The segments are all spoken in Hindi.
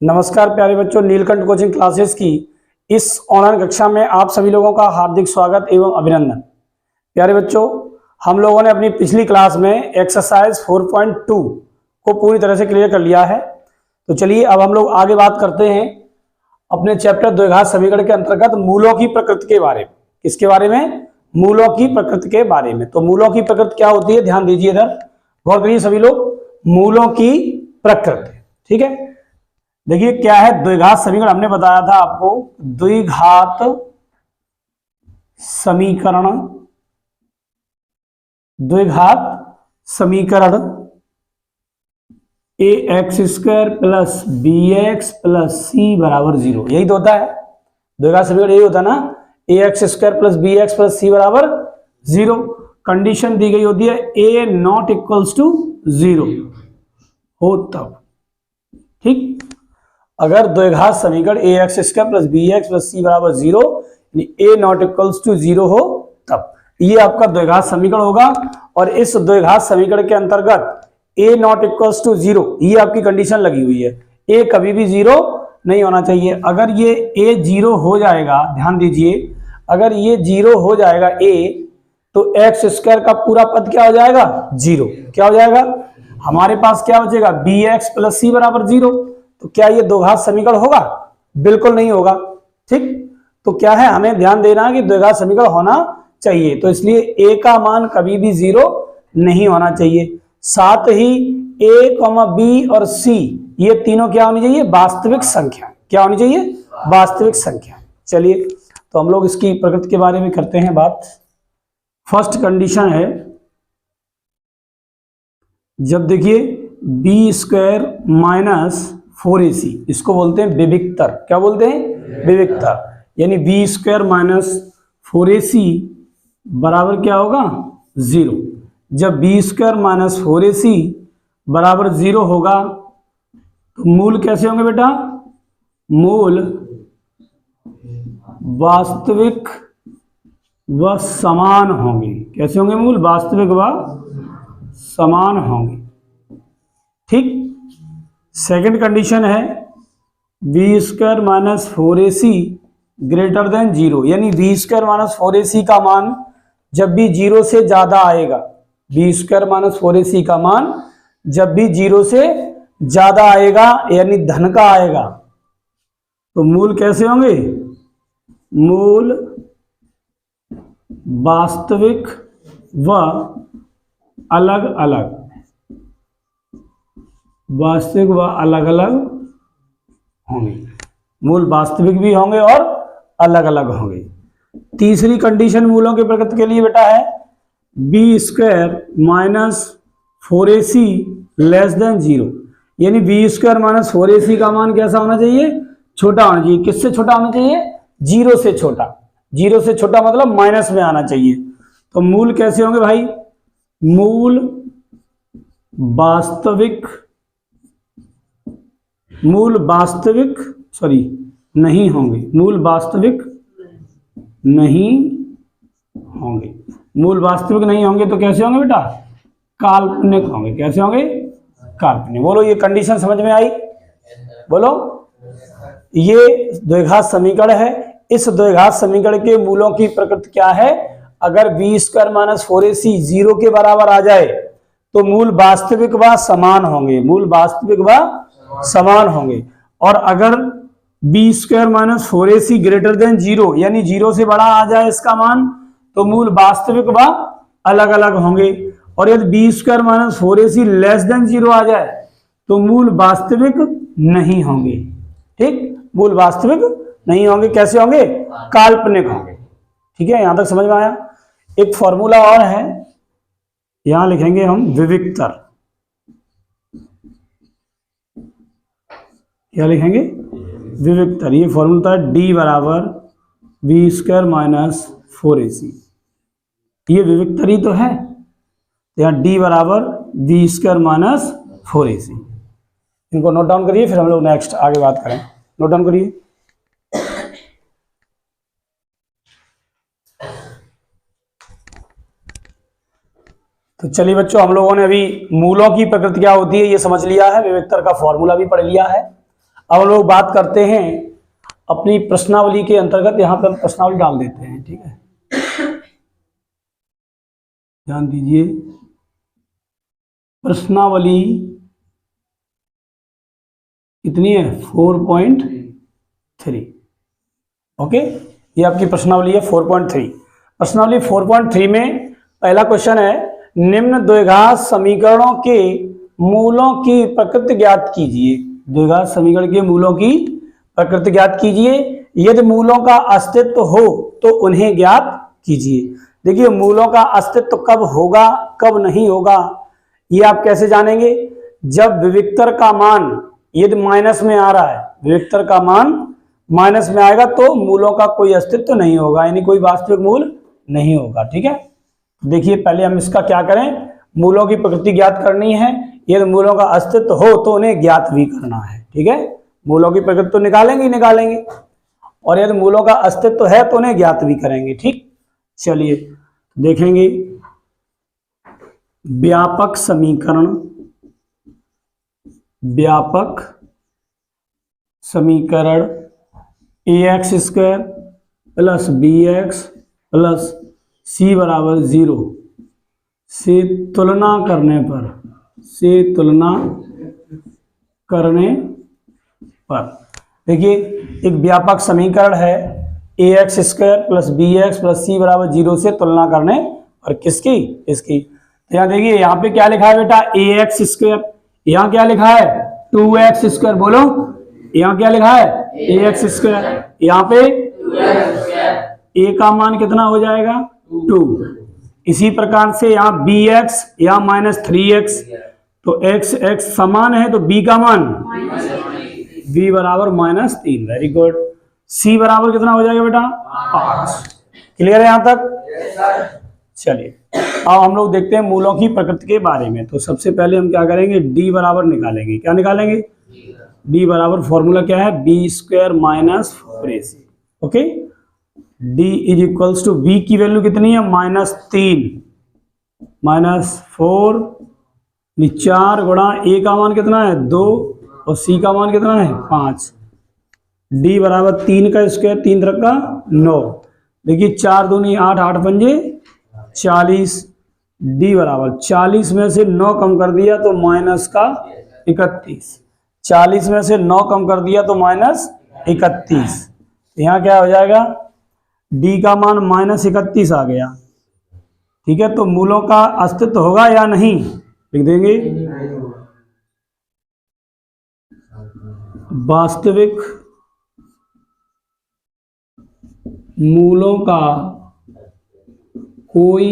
नमस्कार प्यारे बच्चों, नीलकंठ कोचिंग क्लासेस की इस ऑनलाइन कक्षा में आप सभी लोगों का हार्दिक स्वागत एवं अभिनंदन। प्यारे बच्चों, हम लोगों ने अपनी पिछली क्लास में एक्सरसाइज 4.2 को पूरी तरह से क्लियर कर लिया है। तो चलिए अब हम लोग आगे बात करते हैं अपने चैप्टर द्विघात समीकरण के अंतर्गत मूलों की प्रकृति के बारे में। किसके बारे में? मूलों की प्रकृति के बारे में। तो मूलों की प्रकृति क्या होती है, ध्यान दीजिए, इधर गौर करिए सभी लोग। मूलों की प्रकृति, ठीक है। देखिए क्या है द्विघात समीकरण, हमने बताया था आपको द्विघात समीकरण। द्विघात समीकरण ax square plus b x plus c बराबर 0, यही तो होता है द्विघात समीकरण, यही होता है ना, ax square plus b x plus c बराबर 0। कंडीशन दी गई होती है a नॉट इक्वल्स टू 0 हो तब, ठीक। अगर द्विघात समीकरण ax square plus b x plus c बराबर 0 यानी a नॉट इक्वल्स टू 0 हो तब ये आपका द्विघात समीकरण होगा। और इस द्विघात समीकरण के अंतर्गत a नॉट इक्वल्स टू 0 ये आपकी कंडीशन लगी हुई है। a कभी भी 0 नहीं होना चाहिए। अगर ये a 0 हो जाएगा, ध्यान दीजिए, अगर ये 0 हो जाएगा a, तो एक्स स्क्वायर का पूरा पद क्या हो जाएगा? 0। क्या हो जाएगा? हमारे पास क्या बचेगा? बी एक्स प्लस सी बराबर 0। तो क्या ये द्विघात समीकरण होगा? बिल्कुल नहीं होगा, ठीक। तो क्या है, हमें ध्यान देना है कि द्विघात समीकरण होना चाहिए, तो इसलिए a का मान कभी भी 0 नहीं होना चाहिए। साथ ही a, b और c ये तीनों क्या होनी चाहिए? वास्तविक संख्या। क्या होनी चाहिए? वास्तविक संख्या। चलिए तो हम लोग इसकी प्रकृति के बारे में करते हैं बात। फर्स्ट कंडीशन है, जब देखिए बी स्क्वायर माइनस 4ac, इसको बोलते हैं विविक्तर। क्या बोलते हैं? विविक्तर। यानी बी स्क्वायर माइनस 4ac बराबर क्या होगा? 0। जब बी स्क्वायर माइनस 4ac बराबर 0 होगा तो मूल कैसे होंगे बेटा? मूल वास्तविक व समान होंगे। कैसे होंगे? मूल वास्तविक व समान होंगे, ठीक। सेकंड कंडीशन है B square minus 4ac greater than 0, यानी बी स्क्वायर माइनस 4ac का मान जब भी 0 से ज्यादा आएगा, बी स्क्वायर माइनस 4ac का मान जब भी 0 से ज्यादा आएगा यानी धन का आएगा, तो मूल कैसे होंगे? मूल वास्तविक व अलग अलग, वास्तविक व अलग अलग होंगे। मूल वास्तविक भी होंगे और अलग अलग होंगे। तीसरी कंडीशन मूलों की प्रकृति के लिए बेटा है B square minus 4ac less than 0, यानी बी स्क्वायर माइनस 4ac का मान कैसा होना चाहिए? छोटा होना चाहिए। किससे छोटा होना चाहिए? 0 से छोटा। 0 से छोटा मतलब माइनस में आना चाहिए। तो मूल कैसे होंगे भाई? मूल वास्तविक नहीं होंगे। मूल वास्तविक नहीं होंगे। मूल वास्तविक नहीं होंगे तो कैसे होंगे बेटा? काल्पनिक होंगे। कैसे होंगे? काल्पनिक। बोलो ये कंडीशन समझ में आई? बोलो। ये द्विघात समीकरण है। इस द्विघात समीकरण के मूलों की प्रकृति क्या है? अगर बी स्क्वायर माइनस 4ac 0 के बराबर आ जाए तो मूल वास्तविक व समान होंगे। मूल वास्तविक व समान होंगे। और अगर B square minus 4ac greater than 0 यानी 0 से बड़ा आ जाए इसका मान, तो मूल वास्तविक व अलग अलग होंगे। और यदि B square minus 4ac less than 0 आ जाए तो मूल वास्तविक नहीं होंगे, ठीक। मूल वास्तविक नहीं होंगे। कैसे होंगे? काल्पनिक होंगे, ठीक है। यहां तक समझ में आया? एक फॉर्मूला और है, यहां लिखेंगे हम विविक्तर। क्या लिखेंगे? विविक्तर। ये फॉर्मूला है d बराबर बी स्क्वायर माइनस 4ac। ये विविक्तर ही तो है। यहाँ d बराबर बी स्क्वायर माइनस 4ac। इनको नोट डाउन करिए, फिर हम लोग नेक्स्ट आगे बात करें। नोट डाउन करिए। तो चलिए बच्चों, हम लोगों ने अभी मूलों की प्रकृति क्या होती है ये समझ लिया है, विविक्तर का फॉर्मूला भी पढ़ लिया है। अब हम लोग बात करते हैं अपनी प्रश्नावली के अंतर्गत। यहाँ पर हम प्रश्नावली डाल देते हैं, ठीक है, ध्यान दीजिए। प्रश्नावली कितनी है? 4.3। ओके, ये आपकी प्रश्नावली है 4.3। प्रश्नावली 4.3 में पहला क्वेश्चन है, निम्न द्विघात समीकरणों के मूलों की प्रकृति ज्ञात कीजिए। द्विघात समीकरण के मूलों की प्रकृति ज्ञात कीजिए। यदि मूलों का अस्तित्व हो तो उन्हें ज्ञात कीजिए। देखिए, मूलों का अस्तित्व कब होगा कब नहीं होगा ये आप कैसे जानेंगे? जब विविक्तर का मान यदि माइनस में आ रहा है, विविक्तर का मान माइनस में आएगा तो मूलों का कोई अस्तित्व नहीं होगा, यानी कोई वास्तविक मूल नहीं होगा। ठीक है, देखिए पहले हम इसका क्या करें, मूलों की प्रकृति ज्ञात करनी है। यदि मूलों का अस्तित्व हो तो उन्हें ज्ञात भी करना है। ठीक है, मूलों की प्रकृति तो निकालेंगे, और यदि मूलों का अस्तित्व है तो उन्हें ज्ञात भी करेंगे। ठीक, चलिए देखेंगे। व्यापक समीकरण, व्यापक समीकरण ax square plus bx plus c बराबर 0 से तुलना करने पर देखिए, एक व्यापक समीकरण है ax square plus bx plus c बराबर 0 से तुलना करने पर किसकी? इसकी। तो यहाँ देखिए, यहाँ पे क्या लिखा है बेटा? ax स्क्वायर, यहाँ क्या लिखा है? 2x square. बोलो, यहाँ क्या लिखा है? ax square. यहाँ पे a का मान कितना हो जाएगा? 2। इसी प्रकार से यहाँ bx यहाँ माइनस 3x, तो x समान है तो b का मान b बराबर माइनस 3। Very good. c बराबर कितना हो जाएगा बेटा? 5। क्लियर है यहाँ तक? चलिए अब हम लोग देखते हैं मूलों की प्रकृति के बारे में। तो सबसे पहले हम क्या करेंगे, d बराबर निकालेंगे। क्या निकालेंगे? d बराबर फॉर्मूला क्या है? b square minus 4ac। Okay, d is equals to b की वैल्यू कितनी है? -3 माइनस 4 4 गुणा a का मान कितना है? 2 और c का मान कितना है? 5। d बराबर 3 का स्क्वायर, 3 रखा 9। देखिए 4 दूनी 8, 8 पंजे 40। d बराबर 40 में से 9 कम कर दिया तो माइनस का 31। 40 में से 9 कम कर दिया तो माइनस 31। यहाँ क्या हो जाएगा? d का मान -31 आ गया। ठीक है, तो मूलों का अस्तित्व होगा या नहीं? लिख देंगे, वास्तविक मूलों का कोई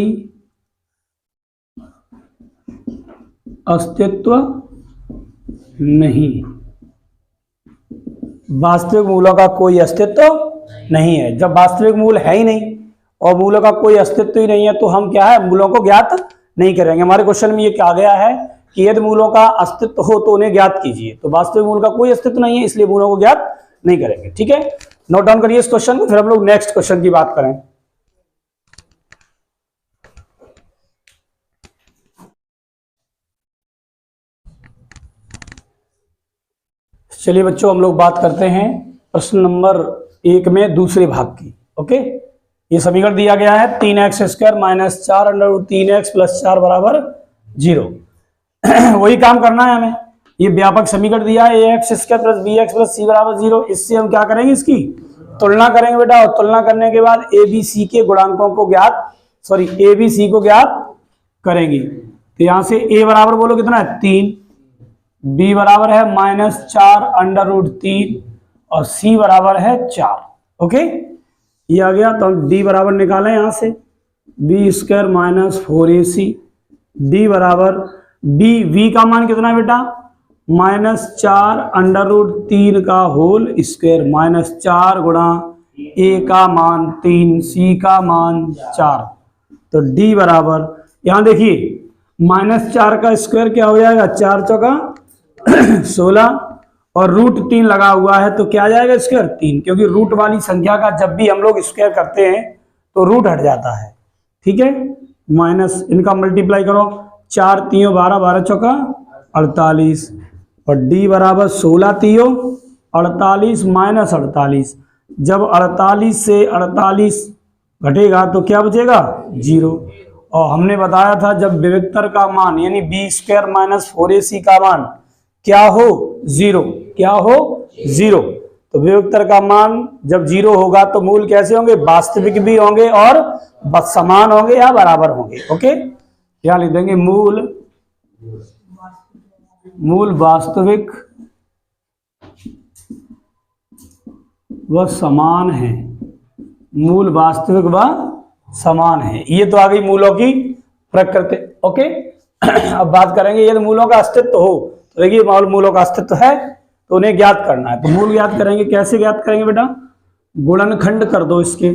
अस्तित्व नहीं। वास्तविक मूलों का कोई अस्तित्व नहीं है। जब वास्तविक मूल है ही नहीं और मूलों का कोई अस्तित्व ही नहीं है तो हम क्या है, मूलों को ज्ञात नहीं करेंगे। हमारे क्वेश्चन में ये क्या गया है कि यदि मूलों का अस्तित्व हो तो उन्हें ज्ञात कीजिए। तो वास्तविक मूल का कोई अस्तित्व नहीं है, इसलिए मूलों को ज्ञात नहीं करेंगे। ठीक है, नोट डाउन करिए इस क्वेश्चन को, फिर हम लोग नेक्स्ट क्वेश्चन की बात करें। चलिए बच्चों, हम लोग बात करते हैं प्रश्न नंबर 1 में दूसरे भाग की। ओके, ये समीकरण दिया गया है 3x square minus 4 under 3x plus 4 बराबर 0। वही काम करना है हमें। ये व्यापक समीकरण दिया है ax square plus bx plus c बराबर 0। इससे हम क्या करेंगे, इसकी तुलना करेंगे बेटा, और तुलना करने के बाद abc के गुणांकों को abc को ज्ञात करेंगे। तो यहाँ से a बराबर बोलो कितना है? 3, b बराबर है -4 अंडर रूट 3 और c बराबर है 4। ओके, ये आ गया। तो हम d बराबर निकालें यहाँ से, b square minus 4ac। d बराबर v का मान कितना है बेटा? -4 अंडर रूट 3 का होल स्क्वायर माइनस 4 गुणा a का मान 3, c का मान 4। तो d बराबर यहाँ देखिए -4 का स्क्वायर क्या हो जाएगा? 4 चौका 16 और रूट 3 लगा हुआ है तो क्या आ जाएगा? स्क्वायर 3, क्योंकि रूट वाली संख्या का जब भी हम लोग स्क्वायर करते हैं तो रूट हट जाता है। ठीक है, माइनस इनका मल्टीप्लाई करो, 4 3 12, 12 चौका 48 और d बराबर 16 3 48 माइनस 48, जब 48 से 48 घटेगा तो क्या बचेगा 0। और हमने बताया था जब विविक्तर का मान यानी बी स्क्वायर माइनस 4ac का मान क्या हो 0, क्या हो 0, तो विविक्तर का मान जब 0 होगा तो मूल कैसे होंगे, वास्तविक भी होंगे और समान होंगे या बराबर होंगे। ओके, यहाँ लिख देंगे मूल वास्तविक व समान है, मूल वास्तविक व समान है। ये तो आ गई मूलों की प्रकृति। ओके अब बात करेंगे यदि मूलों का अस्तित्व हो, तो देखिए मूलों का अस्तित्व है तो उन्हें ज्ञात करना है। तो मूल ज्ञात करेंगे, कैसे ज्ञात करेंगे बेटा, गुणनखंड कर दो इसके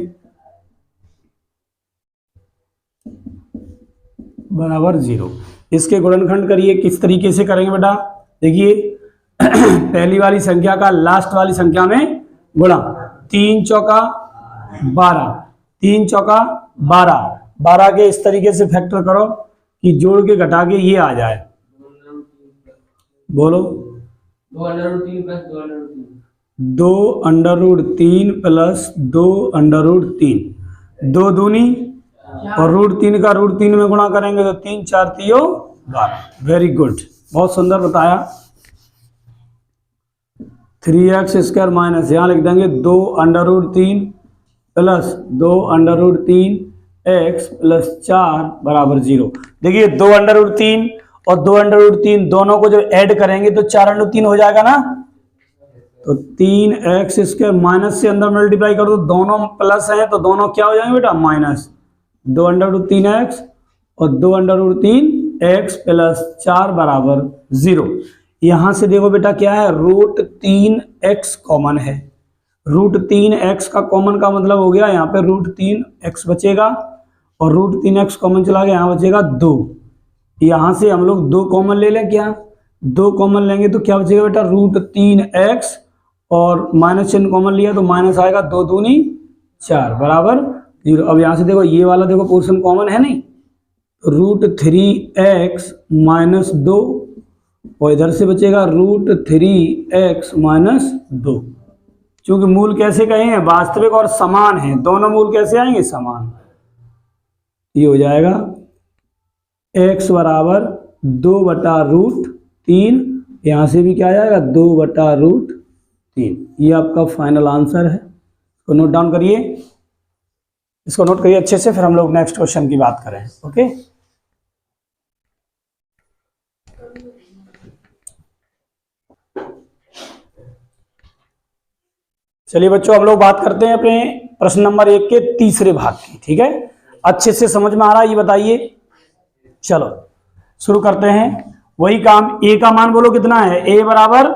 बराबर 0। इसके गुणनखंड करिए, किस तरीके से करेंगे बेटा, देखिए पहली वाली संख्या का लास्ट वाली संख्या में गुणा, 3 चौका 12, 3 चौका 12, 12 के इस तरीके से फैक्टर करो कि जोड़ के घटा के ये आ जाए, बोलो 2 under root 3 plus 2 under root 3, 2 दूनी और रूट 3 का रूट 3 में गुणा करेंगे तो 3 4 3 12। वेरी गुड, बहुत सुंदर बताया। 3x स्क्वायर माइनस यहाँ लिख देंगे 2 under root 3 plus 2 under root 3 x plus 4 बराबर 0। देखिए 2 अंडर रूट 3 और 2 अंडर रूट 3 दोनों को जब ऐड करेंगे तो 4 अंडर 3 हो जाएगा ना, तो 3x स्क्वायर माइनस से अंदर मल्टीप्लाई कर दो, दोनों प्लस है तो दोनों क्या हो जाएंगे बेटा माइनस, 2 अंडर रूट 3x और 2 अंडर रूट 3x प्लस 4 बराबर 0। यहां से देखो बेटा क्या है, रूट 3x कॉमन है, रूट 3x का कॉमन का मतलब हो गया यहाँ पे रूट 3x बचेगा और रूट 3x कॉमन चला गया, यहाँ बचेगा 2। यहां से हम लोग 2 कॉमन ले लें, क्या 2 कॉमन लेंगे तो क्या बचेगा बेटा रूट 3x और माइनस चिन्ह कॉमन लिया तो माइनस आएगा, 2 दूनी 4 बराबर 0। अब यहां से देखो ये वाला देखो पोर्शन कॉमन है नहीं, रूट 3x माइनस 2 और इधर से बचेगा रूट 3x माइनस 2। क्योंकि मूल कैसे कहे हैं, वास्तविक और समान है, दोनों मूल कैसे आएंगे समान, ये हो जाएगा x बराबर 2 बटा रूट 3, यहां से भी क्या आ जाएगा 2 बटा रूट 3। ये आपका फाइनल आंसर है, तो नोट डाउन करिए, इसको नोट करिए अच्छे से, फिर हम लोग नेक्स्ट क्वेश्चन की बात करें। ओके चलिए बच्चों, हम लोग बात करते हैं अपने प्रश्न नंबर 1 के तीसरे भाग की। ठीक है, अच्छे से समझ में आ रहा है ये बताइए। चलो शुरू करते हैं। वही काम, a का मान बोलो कितना है, a बराबर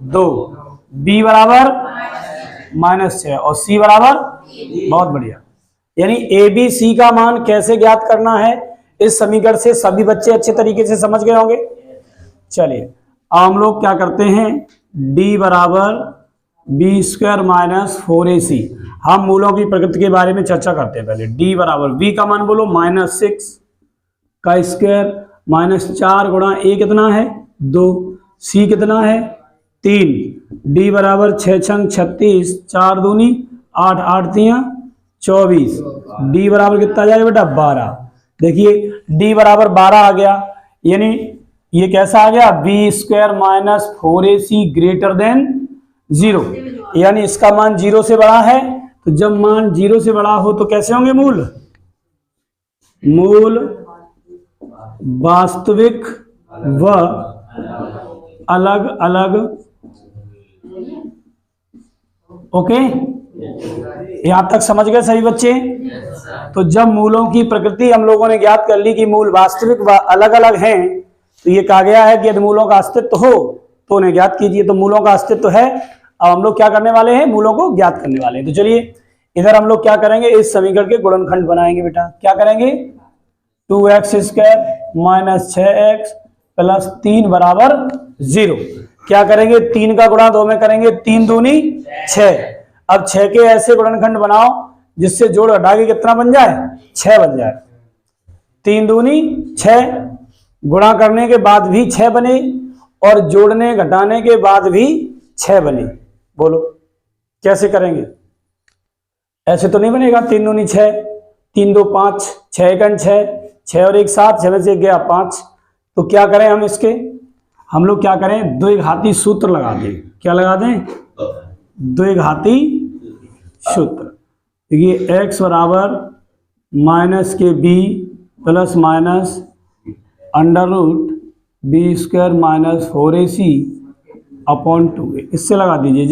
2, b बराबर -6 और c बराबर, बहुत बढ़िया। यानी a b c का मान कैसे ज्ञात करना है इस समीकरण से सभी बच्चे अच्छे तरीके से समझ गए होंगे। चलिए अब हम लोग क्या करते हैं, d बराबर बी स्क्वायर माइनस 4ac, हम मूलों की प्रकृति के बारे में चर्चा करते हैं। पहले d बराबर v का मान बोलो -6 का स्क्वायर माइनस 4 गुणा a कितना है 2, c कितना है 3, d बराबर 6 छंग 36, 4 दूनी 8, 8 तियां 24, d बराबर कितना जाएगा बेटा 12। देखिए d बराबर 12 आ गया, यानी ये कैसा आ गया, B square minus 4ac greater than 0, यानी इसका मान 0 से बड़ा है। तो जब मान 0 से बड़ा हो तो कैसे होंगे मूल, मूल वास्तविक व अलग अलग। ओके यहां तक समझ गए सभी बच्चे। तो जब मूलों की प्रकृति हम लोगों ने ज्ञात कर ली कि मूल वास्तविक व अलग अलग हैं, तो ये कहा गया है कि यदि मूलों का अस्तित्व हो तो उन्हें ज्ञात कीजिए। तो मूलों का अस्तित्व है, अब हम लोग क्या करने वाले हैं, मूलों को ज्ञात करने वाले हैं। तो चलिए इधर हम लोग क्या करेंगे, इस समीकरण के गुणनखंड बनाएंगे बेटा। क्या करेंगे, 2x square minus 6x plus 3 बराबर 0। क्या करेंगे, 3 का गुणा 2 में करेंगे, 3 दूनी 6। अब 6 के ऐसे गुणनखंड बनाओ जिससे जोड़ हटा के कितना बन जाए, 6 बन जाए। 3 दूनी 6, गुणा करने के बाद भी 6 बने और जोड़ने घटाने के बाद भी 6 बने। बोलो कैसे करेंगे? ऐसे तो नहीं बनेगा। 3 दूनी 6, 3 2 5, 6 1 6, 6 और 1 7, 6 में से 1 गया 5। तो क्या करें हम इसके, हम लोग क्या करें, द्विघाती सूत्र लगा दें। क्या लगा दें? द्विघाती सूत्र। देखिए x बराबर माइनस के B plus minus under root B square minus 4ac upon 2a, इससे लगा दीजिए।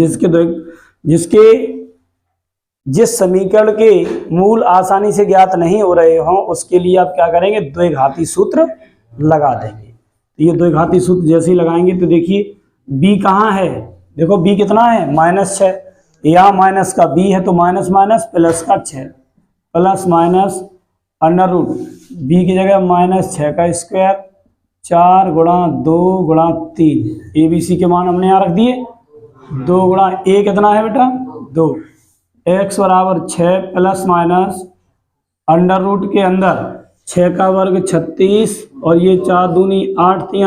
जिस समीकरण के मूल आसानी से ज्ञात नहीं हो रहे हों उसके लिए आप क्या करेंगे, द्विघाती सूत्र लगा देंगे। तो ये द्विघाती सूत्र जैसे ही लगाएंगे तो देखिए b कहाँ है, देखो b कितना है, -6। यहाँ माइनस का b है तो माइनस माइनस प्लस का 6 plus minus under root b की जगह -6 का स्क्वायर 4 गुणा 2 गुणा 3, ABC के मान हमने यहाँ रख दिए। 2 गुणा a कितना है बेटा, 2। x बराबर 6 प्लस माइनस अंडर रूट के अंदर 6 का वर्ग 36 और ये 4 दूनी 8 3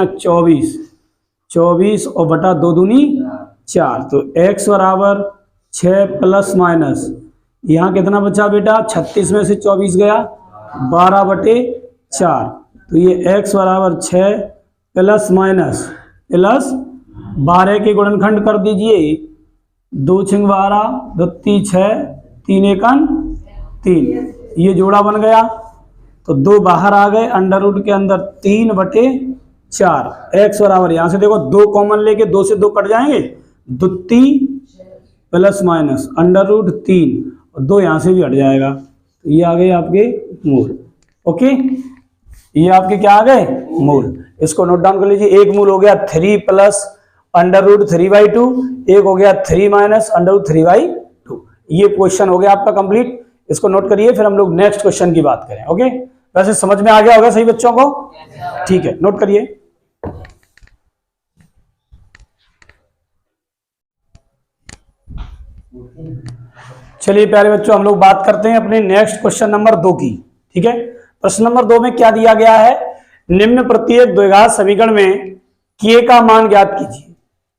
24 और बटा 2 दूनी 4। तो x बराबर 6 प्लस माइनस यहाँ कितना बचा बेटा, 36 में से 24 गया 12/4। तो ये x बराबर 6 प्लस माइनस प्लस 12 के गुणनखंड कर दीजिए। 2 6 12, 2 3 6, 3 1 3, ये जोड़ा बन गया। तो 2 बाहर आ गए, अंडर रूट के अंदर 3/4। x बराबर यहाँ से देखो 2 कॉमन लेके 2 से 2 कट जाएंगे, 2 प्लस माइनस अंडर रूट 3 और 2 यहाँ से भी हट जाएगा। तो ये आ गए आपके मूल। ओके, ये आपके क्या आ गए, मूल। इसको नोट डाउन कर लीजिए। एक मूल हो गया 3 प्लस अंडर रूट 3/2, एक हो गया 3 माइनस अंडर रूट 3/2। ये क्वेश्चन हो गया आपका कंप्लीट। इसको नोट करिए, फिर हम लोग नेक्स्ट क्वेश्चन की बात करें। ओके, वैसे समझ में आ गया होगा सही बच्चों को? ठीक है, नोट करिए। चलिए प्यारे बच्चों, हम लोग बात करते हैं अपने नेक्स्ट क्वेश्चन नंबर 2 की। ठीक है, प्रश्न नंबर 2 में क्या दिया गया है, निम्न प्रत्येक द्विघात समीकरण में k का मान ज्ञात कीजिए।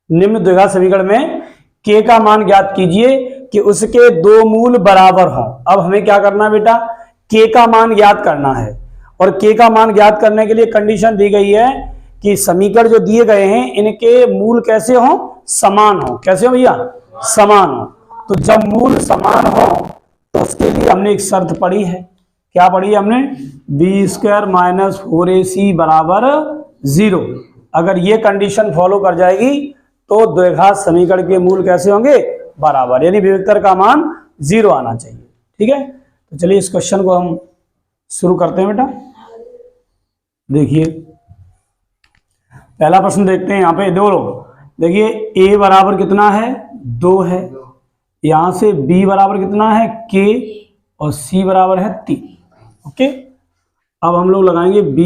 निम्न द्विघात समीकरण में k का मान ज्ञात कीजिए कि उसके 2 मूल बराबर हों। अब हमें क्या करना है बेटा, k का मान ज्ञात करना है। और k का मान ज्ञात करने के लिए कंडीशन दी गई है कि समीकरण जो दिए गए हैं इनके मूल कैसे हों, समान हो। कैसे हो भैया, समान हो। तो जब मूल समान हो तो उसके लिए हमने एक शर्त पढ़ी है। क्या पढ़ी है हमने, b² माइनस 4ac बराबर 0। अगर ये कंडीशन फॉलो कर जाएगी तो द्विघात समीकरण के मूल कैसे होंगे, बराबर, यानी विभक्तर का मान 0 आना चाहिए। ठीक है, तो चलिए इस क्वेश्चन को हम शुरू करते हैं बेटा। देखिए पहला प्रश्न देखते हैं। यहाँ पे दो लोग, देखिए a बराबर कितना है, 2 है। यहां से b बराबर कितना है, k, और c बराबर है 3। ओके, अब हम लोग लगाएंगे b,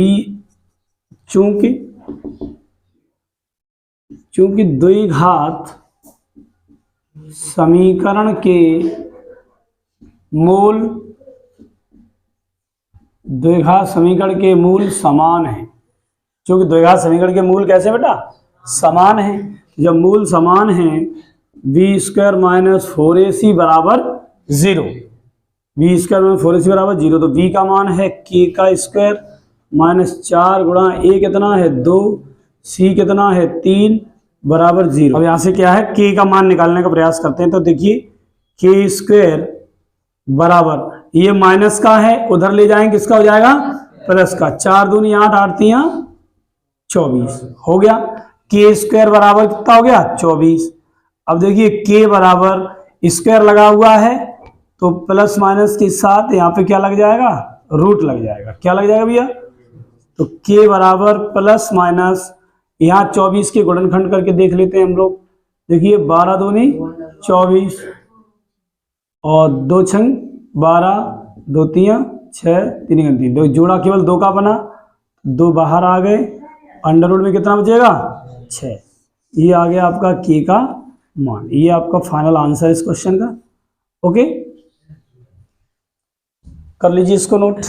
चूंकि द्विघात समीकरण के मूल, द्विघात समीकरण के मूल समान है। क्योंकि द्विघात समीकरण के मूल कैसे बेटा, समान है। जब मूल समान है, b² माइनस 4ac बराबर 0, b² माइनस 4ac बराबर 0। तो b का मान है k का स्क्वायर माइनस 4 गुणा a कितना है 2, c कितना है 3 बराबर 0। अब यहाँ से क्या है, k का मान निकालने का प्रयास करते हैं। तो देखिए k² बराबर, ये माइनस का है, उधर ले जाएंगे किसका हो जाएगा, प्लस का। 4 दूनी 8, 8 3 24 हो गया। k² बराबर कितना हो गया, 24। अब देखिए k बराबर स्क्वायर लगा हुआ है तो प्लस माइनस के साथ यहाँ पे क्या लग जाएगा, रूट लग जाएगा। क्या लग जाएगा भैया, तो k बराबर प्लस माइनस, यहाँ 24 के गुणनखंड करके देख लेते हैं हम लोग। देखिए 12 दूनी 24 और 2 6 12, 2 3 6, 3 3, दो जोड़ा केवल 2 का बना, 2 बाहर आ गए, अंडर रूट में कितना बचेगा 6। ये आ गया आपका k का मान। ये आपका फाइनल आंसर इस क्वेश्चन का। ओके, कर लीजिए इसको नोट।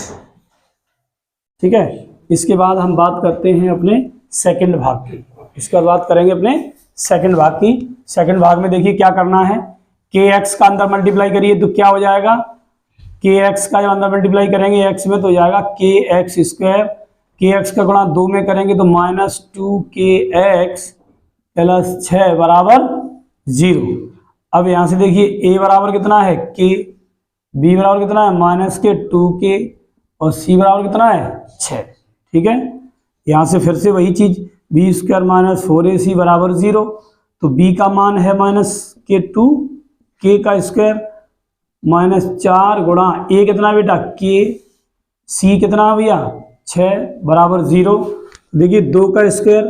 ठीक है, इसके बाद हम बात करते हैं अपने सेकंड भाग की। इसके बाद बात करेंगे अपने सेकंड भाग की। सेकंड भाग में देखिए क्या करना है, के एक्स का अंदर मल्टीप्लाई करिए तो क्या हो जाएगा, के एक्स का जब अंदर मल्टीप्लाई करेंगे एक्स में तो हो जाएगा के एक्स स्क्वायर, के एक्स का गुणा 2 में करेंगे तो -2kx प्लस 6 बराबर 0। अब यहां से देखिए a बराबर कितना है k, b बराबर कितना है -2k और c बराबर कितना है 6। ठीक है, यहां से फिर से वही चीज b स्क्वायर माइनस 4ac बराबर 0, तो b का मान है -k2, k का स्क्वायर -4 गुणा a कितना बेटा k, c कितना भैया 6 बराबर 0। देखिए 2 का स्क्वायर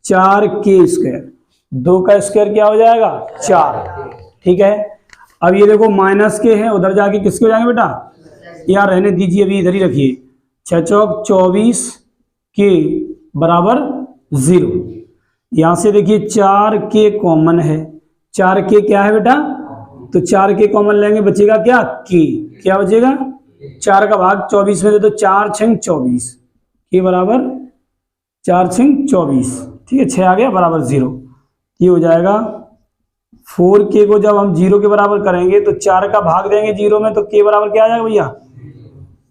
4k स्क्वायर, 2 का स्क्वायर क्या हो जाएगा 4। ठीक है, अब ये देखो माइनस के हैं, उधर जाके किसके हो जाएंगे बेटा, यार रहने दीजिए अभी इधर ही रखिए, 6 चौक 24 के बराबर 0। यहां से देखिए 4k कॉमन है, 4k क्या है बेटा, तो 4k कॉमन लेंगे बचेगा क्या k, क्या बचेगा 4 का भाग 24 में दे तो 4 6 24, k बराबर 4 6 24। ठीक है, 6 आ गया बराबर 0। ये हो जाएगा 4k को जब हम 0 के बराबर करेंगे तो 4 का भाग देंगे 0 में तो k बराबर क्या आ जाएगा भैया।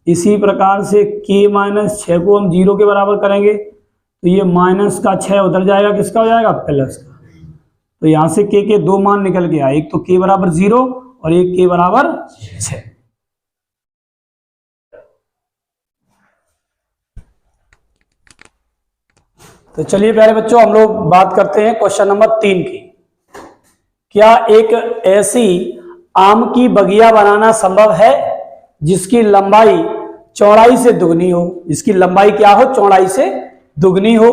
इसी प्रकार से k माइनस 6 को हम 0 के बराबर करेंगे तो ये माइनस का 6 उधर जाएगा, किसका हो जाएगा प्लस का। तो यहां से k के 2 मान निकल गया, एक तो k बराबर 0 और एक k बराबर 6। तो चलिए प्यारे बच्चों हम लोग बात करते हैं क्वेश्चन नंबर 3 की। क्या एक ऐसी आम की बगिया बनाना संभव है जिसकी लंबाई चौड़ाई से दुगनी हो, जिसकी लंबाई क्या हो चौड़ाई से दुगनी हो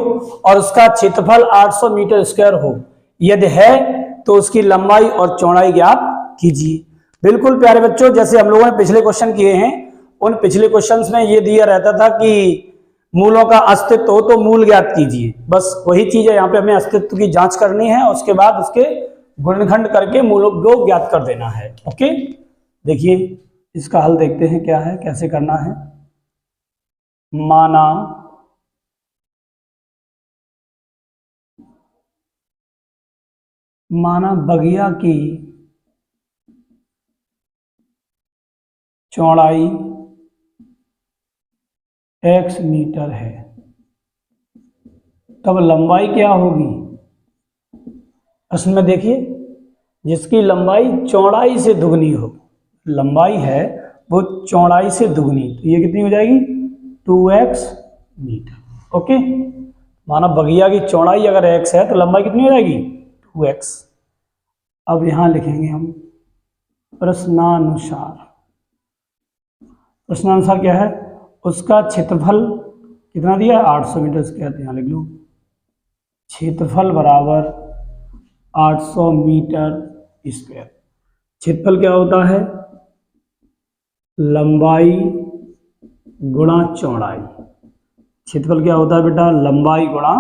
और उसका क्षेत्रफल 800 मीटर स्क्वायर हो, यदि है तो उसकी लंबाई और चौड़ाई ज्ञात कीजिए। बिल्कुल प्यारे बच्चों, जैसे हम लोगों ने पिछले क्वेश्चन किए हैं, उन पिछले क्वेश्चंस में ये दिया रहता था कि मूलों का अस्तित्व हो तो मूल ज्ञात कीजिए, बस वही चीज है, यहाँ पे हमें अस्तित्व की जांच करनी है, उसके बाद उसके गुणनखंड करके मूलों को ज्ञात कर देना है। ओके, देखिए इसका हल देखते हैं क्या है, कैसे करना है। माना बगिया की चौड़ाई x मीटर है, तब लंबाई क्या होगी। उसमें देखिए जिसकी लंबाई चौड़ाई से दुगनी हो, लंबाई है वो चौड़ाई से दुगनी, तो ये कितनी हो जाएगी 2x मीटर। ओके, माना बगिया की चौड़ाई अगर x है तो लंबाई कितनी हो जाएगी 2x। अब यहां लिखेंगे हम प्रश्नानुसार क्या है, उसका क्षेत्रफल कितना दिया है 800 मीटर स्क्वायर, यहाँ लिख लो क्षेत्रफल बराबर 800 मीटर स्क्वायर। क्षेत्रफल क्या होता है लंबाई गुणा चौड़ाई, क्षेत्रफल क्या होता है बेटा लंबाई गुणा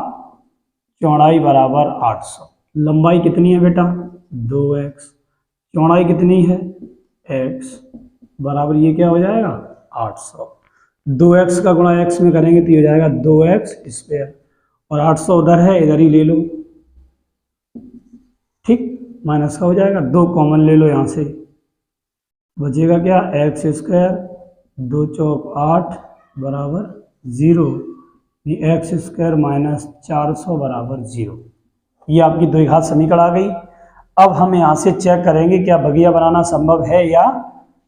चौड़ाई बराबर 800। लंबाई कितनी है बेटा 2x, चौड़ाई कितनी है x, बराबर ये क्या हो जाएगा 800। 2x का गुणा x में करेंगे तो ये हो जाएगा 2x स्क्वायर, और 800 उधर है इधर ही ले लो, ठीक, माइनस का हो जाएगा, 2 कॉमन ले लो यहाँ से, बचेगा क्या x स्क्वायर 2 चौक 8 बराबर 0, ये x स्क्वायर माइनस 400 बराबर 0। ये आपकी द्विघात समीकरण आ गई। अब हम यहाँ से चेक करेंगे क्या बगिया बनाना संभव है या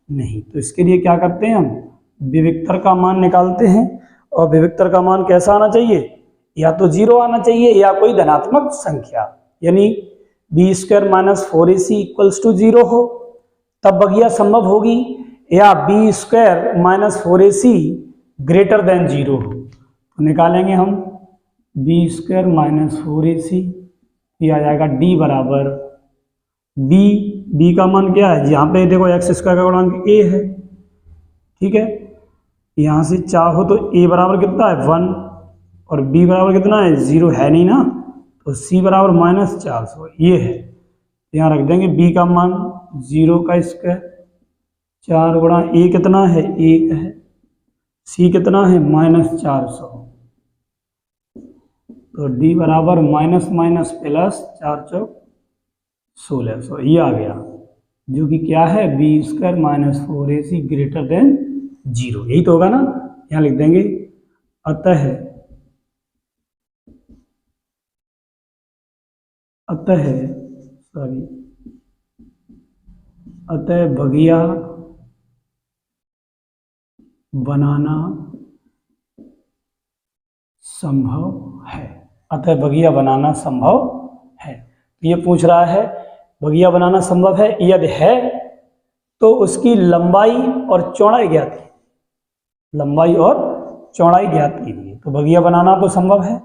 नहीं। तो इसके लिए क्या करते हैं, हम विविक्तर का मान निकालते हैं, और विविक्तर का मान कैसा आना चाहिए, या तो 0 आना चाहिए या कोई धनात्मक संख्या, यानी B square minus 4ac equals to 0 हो तब बगिया संभव होगी, या B square minus 4ac greater than 0 हो। तो निकालेंगे हम बी स्क्वायर माइनस 4ac, ये आ जाएगा d बराबर b का मान क्या है, यहाँ पे देखो x स्क्वायर का गुणांक a है, ठीक है, यहाँ से चाहो तो a बराबर कितना है 1 और b बराबर कितना है 0 है नहीं ना, तो c बराबर माइनस 400 ये है, यहाँ रख देंगे b का मान 0 का स्क्वायर 4 गुणा a कितना है 1 है, c कितना है माइनस 400, तो डी बराबर माइनस माइनस प्लस 4 चौक 1600, ये आ गया, जो कि क्या है B square minus 4ac greater than 0, यही तो होगा ना। यहाँ लिख देंगे अतः बगिया बनाना संभव है। अतः बगिया बनाना संभव है। तो ये पूछ रहा है बगिया बनाना संभव है, यदि है तो उसकी लंबाई और चौड़ाई ज्ञात कीजिए, लंबाई और चौड़ाई ज्ञात कीजिए। तो बगिया बनाना तो संभव है,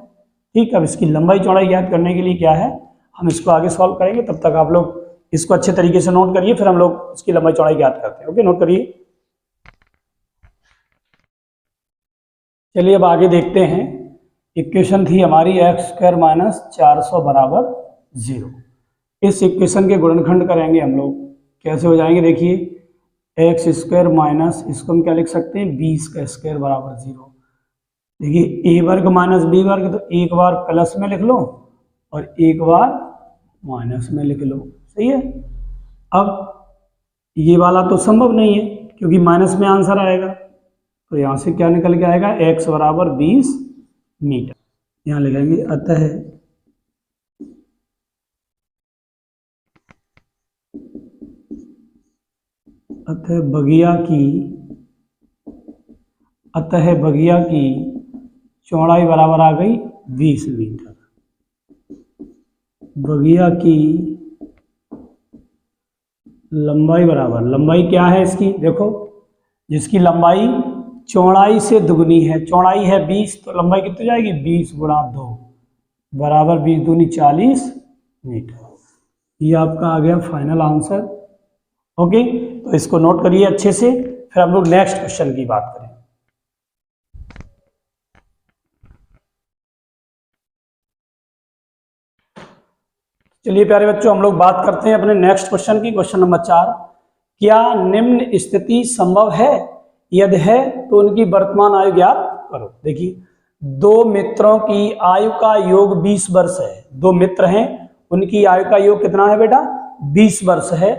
ठीक। अब इसकी लंबाई चौड़ाई ज्ञात करने के लिए क्या है, हम इसको आगे सॉल्व करेंगे, तब तक आप लोग इसको अच्छे तरीके से नोट करिए, फिर हम लोग इसकी लंबाई चौड़ाई ज्ञात करते हैं। ओके, नोट करिए। चलिए अब आगे देखते हैं। इक्वेशन थी हमारी एक्स स्क्वायर माइनस 400 बराबर 0। इस इक्वेशन के गुणनखंड करेंगे हम लोग, कैसे हो जाएंगे देखिए, एक्स स्क्वायर माइनस, इसको हम क्या लिख सकते हैं, बी का स्क्वायर बराबर 0। देखिए ए वर्ग माइनस बी वर्ग, तो एक बार प्लस में लिख लो और एक बार माइनस में लिख लो, सही है। अब ये वाला तो संभव नहीं है क्योंकि माइनस में आंसर आएगा, तो यहाँ से क्या निकल के आएगा, x बराबर 20 मीटर। यहाँ लिखेंगे अतः बगिया की चौड़ाई बराबर आ गई 20 मीटर। बगिया की लंबाई बराबर, लंबाई क्या है इसकी, देखो जिसकी लंबाई चौड़ाई से दुगनी है, चौड़ाई है 20, तो लंबाई कितनी जाएगी, 20 गुणा 2 बराबर 20 दूनी 40 मीटर। ये आपका आ गया फाइनल आंसर। ओके, तो इसको नोट करिए अच्छे से, फिर हम लोग नेक्स्ट क्वेश्चन की बात करें। चलिए प्यारे बच्चों, हम लोग बात करते हैं अपने नेक्स्ट क्वेश्चन की, क्वेश्चन नंबर 4। क्या निम्न स्थिति संभव है, यदि है तो उनकी वर्तमान आयु ज्ञात करो। देखिए दो मित्रों की आयु का योग 20 वर्ष है, दो मित्र हैं, उनकी आयु का योग कितना है बेटा, 20 वर्ष है।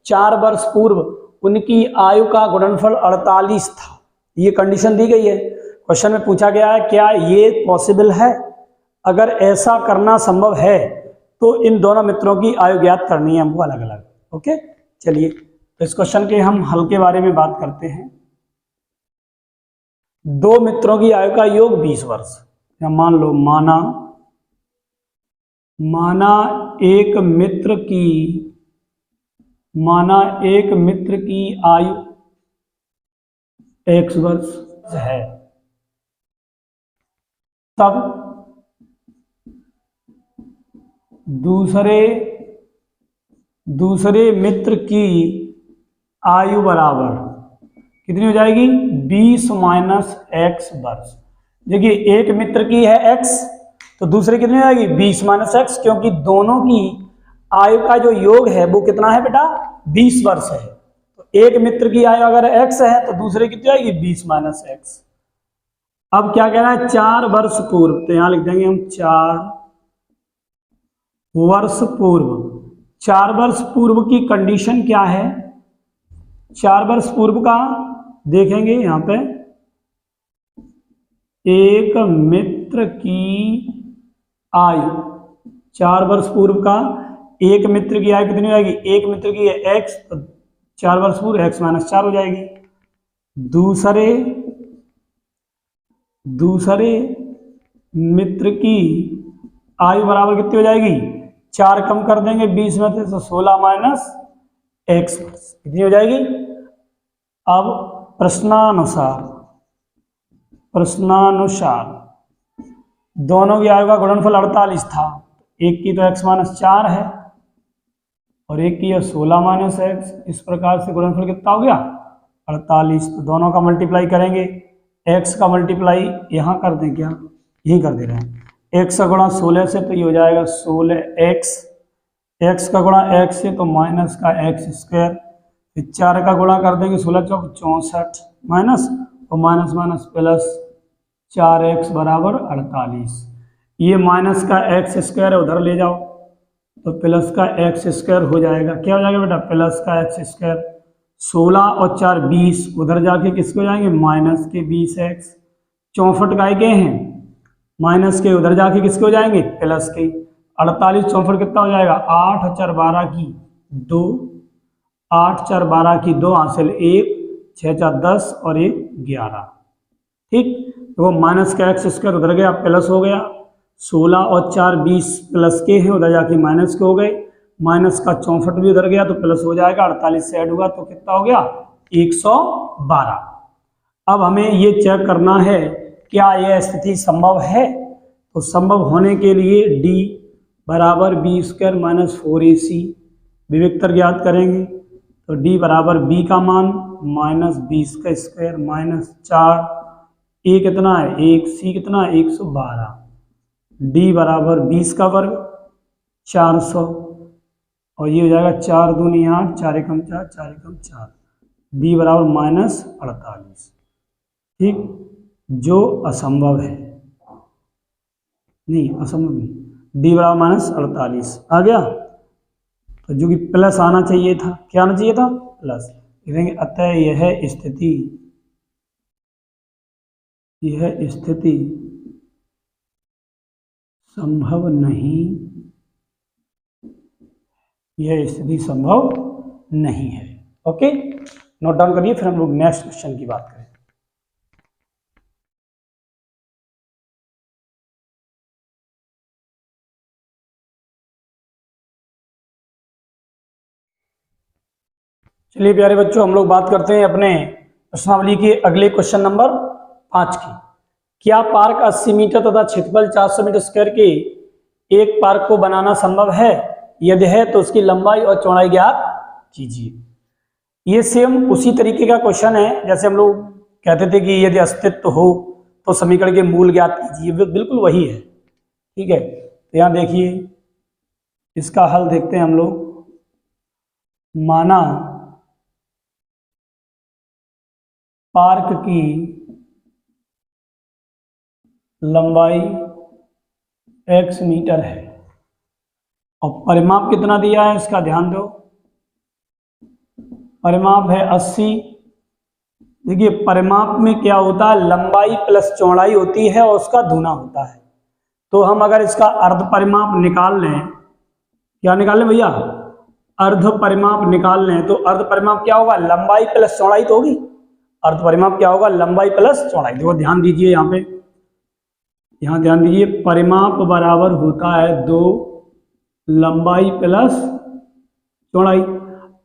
4 वर्ष पूर्व उनकी आयु का गुणनफल 48 था, ये कंडीशन दी गई है। क्वेश्चन में पूछा गया है क्या ये पॉसिबल है, अगर ऐसा करना संभव है तो इन दोनों मित्रों की आयु ज्ञात करनी है हमको अलग अलग। ओके, चलिए तो इस क्वेश्चन के हम हल के बारे में बात करते हैं। दो मित्रों की आयु का योग 20 वर्ष, या मान लो माना एक मित्र की आयु x वर्ष है, तब दूसरे मित्र की आयु बराबर कितनी हो जाएगी, 20 माइनस x वर्ष। देखिए एक मित्र की है x, तो दूसरे कितनी हो जाएगी, 20 माइनस x, क्योंकि दोनों की आयु का जो योग है वो कितना है बेटा, 20 वर्ष है। तो एक मित्र की आयु अगर x है तो दूसरे कितनी आएगी, 20 माइनस x। अब क्या कहना है, 4 वर्ष पूर्व, तो यहां लिख देंगे हम 4 वर्ष पूर्व। 4 वर्ष पूर्व की कंडीशन क्या है, 4 वर्ष पूर्व का देखेंगे यहां पे, एक मित्र की आयु 4 वर्ष पूर्व का, एक मित्र की आयु कितनी हो जाएगी, एक मित्र की है x, तो 4 वर्ष पूर्व x माइनस 4 हो जाएगी। दूसरे मित्र की आयु बराबर कितनी हो जाएगी, 4 कम कर देंगे 20 में से, तो 16 माइनस x वर्ष कितनी हो जाएगी। अब प्रश्नानुसार दोनों की आयु का गुणनफल 48 था, एक की तो x माइनस 4 है और एक की है 16 माइनस x, इस प्रकार से गुणनफल कितना हो गया, 48। तो दोनों का मल्टीप्लाई करेंगे, x का मल्टीप्लाई यहाँ कर दें, क्या यही कर दे रहे हैं, x का गुणा 16 से तो ये हो जाएगा 16x, x का गुणा x से तो माइनस का x स्क्वायर, 4 का गुणा कर देंगे 16 चौक 64 माइनस और माइनस माइनस प्लस 4x बराबर 48। ये माइनस का एक्स स्क्वायर है, उधर ले जाओ तो प्लस का एक्स स्क्वायर हो जाएगा। क्या हो जाएगा बेटा? प्लस का एक्स स्क्वायर। 16 और 4 20, उधर जाके किसके हो जाएंगे? माइनस के 20x। 64 काय के हैं? माइनस के, उधर जाके किसके हो जाएंगे? प्लस के। 48 64 कितना हो जाएगा? 8 और 4 12 की 2, 8 4 12 की 2 हासिल 1, 6 4 10 और 1 11। ठीक, तो माइनस का एक्स स्क्वायर उधर गया, प्लस हो गया। 16 और 4 20 प्लस के हैं, उधर जाके माइनस के हो गए। माइनस का 64 भी उधर गया तो प्लस हो जाएगा। 48 से ऐड हुआ तो कितना हो गया? 112। अब हमें ये चेक करना है क्या यह स्थिति संभव है। तो संभव होने के लिए d बराबर बी स्क्वायर माइनस 4ac विविक्तर ज्ञात करेंगे। तो d बराबर b का मान माइनस 20 का स्क्वायर माइनस 4, a कितना है? 1, c कितना है? 112। d बराबर 20 का वर्ग 400 और ये हो जाएगा 4 दूनी 8, 4 एकम 4, 4 एकम 4। d बराबर माइनस 48। ठीक, जो असंभव है, नहीं असंभव नहीं, d बराबर माइनस 48 आ गया। तो जो कि प्लस आना चाहिए था, क्या आना चाहिए था? प्लस। लिखेंगे अतः यह स्थिति संभव नहीं, यह स्थिति संभव नहीं है। ओके, नोट डाउन करिए, फिर हम लोग नेक्स्ट क्वेश्चन की बात करें। चलिए प्यारे बच्चों, हम लोग बात करते हैं अपने प्रश्नावली के अगले क्वेश्चन नंबर 5 की। क्या पार्क 80 मीटर तथा क्षेत्रफल 400 मीटर स्क्वायर के एक पार्क को बनाना संभव है? यदि है तो उसकी लंबाई और चौड़ाई ज्ञात कीजिए। ये सेम उसी तरीके का क्वेश्चन है जैसे हम लोग कहते थे कि यदि अस्तित्व हो तो समीकरण के मूल ज्ञात कीजिए, बिल्कुल वही है। ठीक है, तो यहाँ देखिए, इसका हल देखते हैं हम लोग। माना पार्क की लंबाई x मीटर है और परिमाप कितना दिया है इसका ध्यान दो। परिमाप है 80। देखिए परिमाप में क्या होता है? लंबाई प्लस चौड़ाई होती है और उसका दूना होता है। तो हम अगर इसका अर्ध परिमाप निकाल लें, क्या निकाल लें भैया? अर्ध परिमाप निकाल लें तो अर्ध परिमाप क्या होगा? लंबाई प्लस चौड़ाई तो होगी। अर्ध परिमाप क्या होगा? लंबाई प्लस चौड़ाई। देखो ध्यान दीजिए, यहाँ पे यहाँ ध्यान दीजिए, परिमाप बराबर होता है 2 लंबाई प्लस चौड़ाई।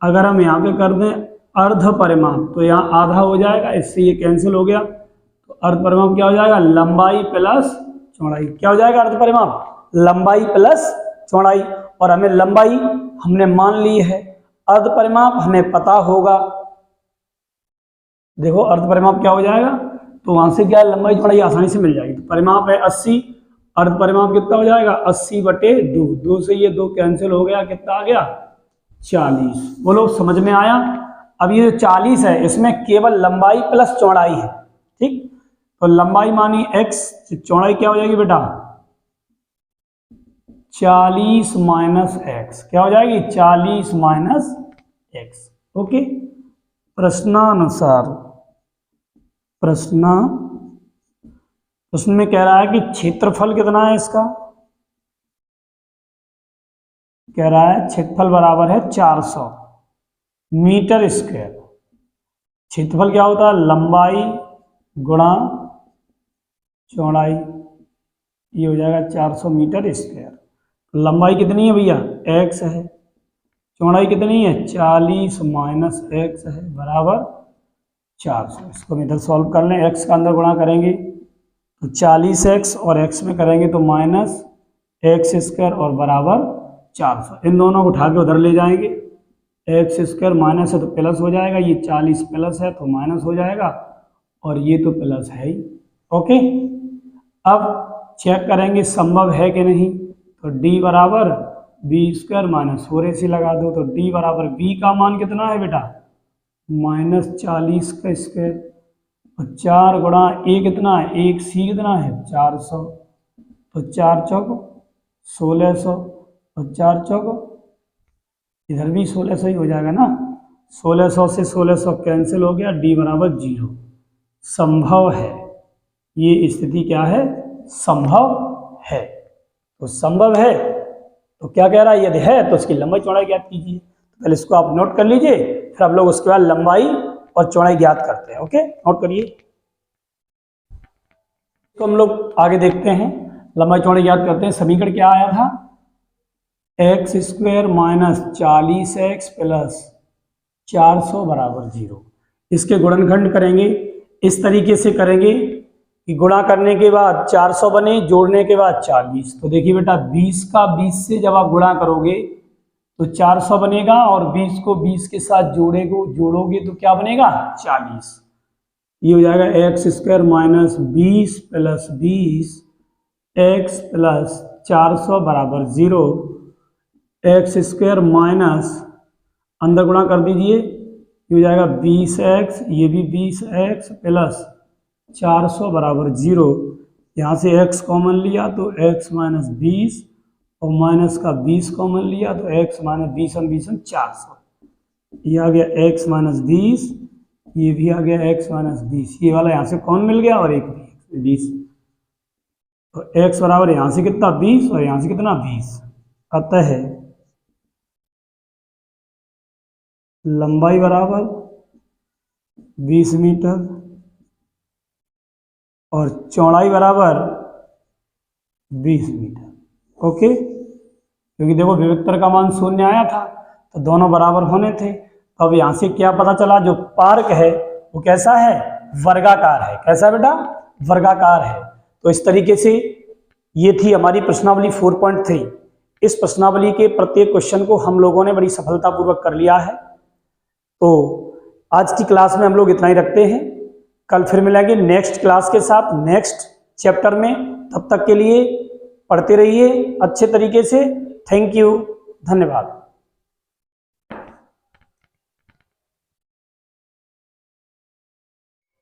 अगर हम यहाँ पे कर दें अर्ध परिमाप तो यहाँ आधा हो जाएगा, इससे ये कैंसिल हो गया। तो अर्ध परिमाप क्या हो जाएगा? लंबाई प्लस चौड़ाई। क्या हो जाएगा अर्ध परिमाप? लंबाई प्लस चौड़ाई। और हमें लंबाई हमने मान ली है, अर्ध परिमाप हमें पता होगा। देखो अर्ध परिमाप क्या हो जाएगा, तो वहां से क्या लंबाई चौड़ाई आसानी से मिल जाएगी। तो परिमाप है 80, अर्ध परिमाप कितना हो जाएगा? 80/2। 2 से ये 2 कैंसिल हो गया, कितना आ गया? 40। बोलो समझ में आया? अब ये जो 40 है इसमें केवल लंबाई प्लस चौड़ाई है। ठीक, तो लंबाई मानी x, चौड़ाई क्या हो जाएगी बेटा? 40 माइनस एक्स। क्या हो जाएगी? 40 माइनस एक्स। ओके, प्रश्नानुसार प्रश्न में कह रहा है कि क्षेत्रफल कितना है इसका? कह रहा है क्षेत्रफल बराबर है 400 मीटर स्क्वायर। क्षेत्रफल क्या होता है? लंबाई गुणा चौड़ाई, ये हो जाएगा 400 मीटर स्क्वायर। लंबाई कितनी है भैया? x है। चौड़ाई कितनी है? 40 माइनस एक्स है बराबर 400। इसको हम इधर सॉल्व कर लें, x का अंदर गुणा करेंगे तो 40x और x में करेंगे तो माइनस एक्स स्क्वायर और बराबर 400। इन दोनों को उठा के उधर ले जाएंगे। एक्स स्क्वायर माइनस है तो प्लस हो जाएगा, ये 40 प्लस है तो माइनस हो जाएगा और ये तो प्लस है ही। ओके, अब चेक करेंगे संभव है कि नहीं। तो d बराबर बी स्क्वायर माइनस 4ac लगा दो। तो d बराबर b का मान कितना है बेटा? माइनस 40 का स्क्वायर और 4 गुणा a कितना है? 1c कितना है? 400। तो 4 चौक 1600 और 4 चौक इधर भी 1600 ही हो जाएगा ना। 1600 से 1600 कैंसिल हो गया, डी बराबर 0। संभव है, ये स्थिति क्या है, संभव है। तो संभव है तो क्या कह रहा है, यदि है तो उसकी लंबाई चौड़ाई ज्ञात कीजिए। तो पहले इसको आप नोट कर लीजिए, फिर आप लोग उसके बाद लंबाई और चौड़ाई ज्ञात करते हैं। ओके, नोट करिए। तो हम लोग आगे देखते हैं, लंबाई चौड़ाई ज्ञात करते हैं। समीकरण क्या आया था, x square minus 40x plus 400 बराबर 0। इसके गुणनखंड करेंगे, इस तरीके से करेंगे कि गुणा करने के बाद 400 बने, जोड़ने के बाद 40। तो देखिए बेटा 20 का 20 से जब आप गुणा करोगे तो 400 बनेगा, और 20 को 20 के साथ जोड़ोगे तो क्या बनेगा, 40। ये हो जाएगा x square minus 20 plus 20 x plus 400 बराबर 0। एक्स स्क्वायर माइनस अंदर गुणा कर दीजिए, ये हो जाएगा 20x, ये भी 20x प्लस 400 बराबर 0। यहाँ से x कॉमन लिया तो x माइनस 20 और माइनस का 20 कॉमन लिया तो x माइनस 20 और 20 400। ये आ गया x माइनस 20, ये भी आ गया x माइनस 20। ये वाला यहाँ से कौन मिल गया और एक भी 20। तो x बराबर यहाँ से कितना 20 और यहाँ से कितना 20। अतः लंबाई बराबर 20 मीटर और चौड़ाई बराबर 20 मीटर। ओके, क्योंकि देखो विविक्तर का मान 0 आया था तो दोनों बराबर होने थे। तो अब यहाँ से क्या पता चला, जो पार्क है वो कैसा है, वर्गाकार है। कैसा बेटा, वर्गाकार है। तो इस तरीके से ये थी हमारी प्रश्नावली 4.3। इस प्रश्नावली के प्रत्येक क्वेश्चन को हम लोगों ने बड़ी सफलतापूर्वक कर लिया है। तो आज की क्लास में हम लोग इतना ही रखते हैं। कल फिर मिलेंगे नेक्स्ट क्लास के साथ, नेक्स्ट चैप्टर में। तब तक के लिए पढ़ते रहिए अच्छे तरीके से। थैंक यू, धन्यवाद।